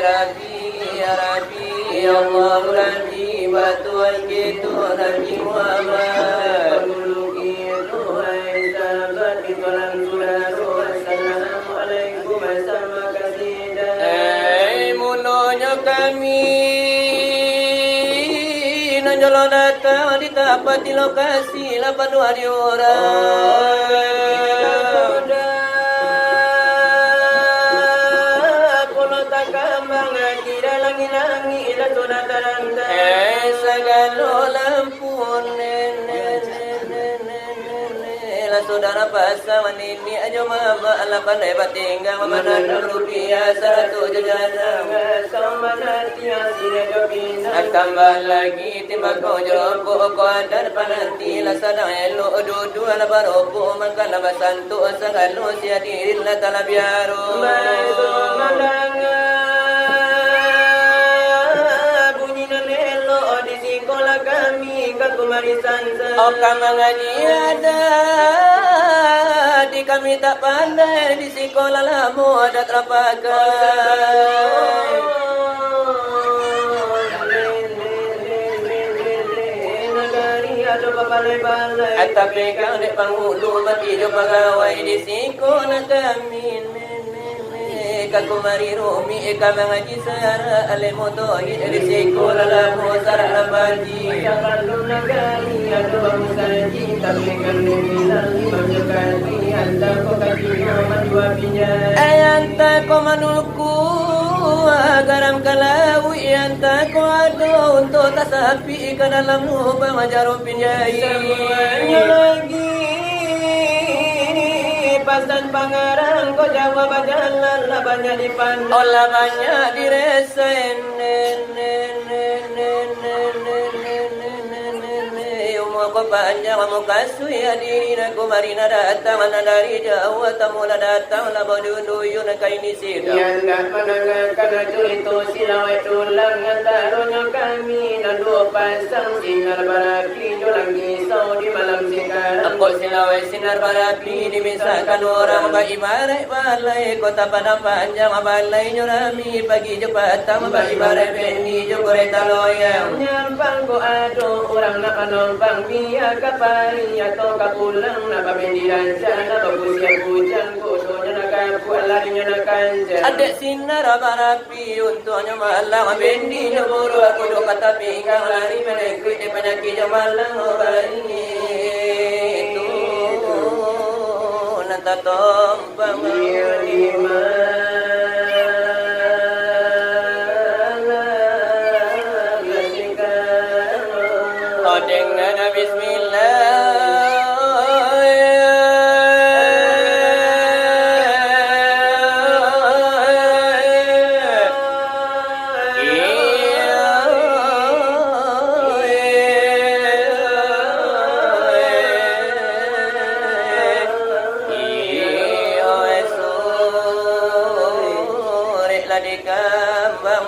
Rabbi ya Rabbi ya Allah Rabbi batuan gitu Rabbi Muhammad muluki Tuhan sahabat itulah surah Assalamualaikum sama kasih mulanya kami nanjolo datang di tempat di lokasi 8 hari orang segala lampun saudara pasangan ini aja mama ala pandai batinggal mana rupiah 100 jajan sama nanti tambah lagi timbang kau jerobok kau ada pananti lah sadang elo dudu ala barobo makan lah basantu segala sia diri lah tala biaro oh kami ngaji ada di kami tak pandai di sekolah lamu ada terapakan tapi kau dek panghulu mati jo pegawai di sekolah kami kaku mari rumi kami ngaji sara ale motoi di sekolah lamu sara baji jangan lupa kali ada musaji tapi kami bilang menjadi anta ko kajinya madua pinjai anta ko manulku garam kalawi anta ko ado untuk tasapi ke dalam lubang jarum pinjai semuanya lagi pasan pangarang ko jawab jalan lah banyak dipandang oh lah banyak diresain ko panjang mo kasui adina ko marina datang mana dari jauh tamu lah datang lah boduyun kaini sida yang panangan kana itu silawai tulang antaronya kami dan dua pasang sinar barapi jolang kisau di malam sinar aku silawai sinar barapi dimisahkan orang baibarai balai kota padang panjang balai nyurami pagi jepat tam baibarai beni jo koreta loyang nyampang ko ado orang nak anompang ya kapari atau kapulang na pabendiran sana bagus yang hujan kodonya nak kapuan larinya nak kanja adek sinar barapi untuknya malang bendi buru aku do kata pinggang lari menekui de penyakit malang ini itu nanta tompang di di kambang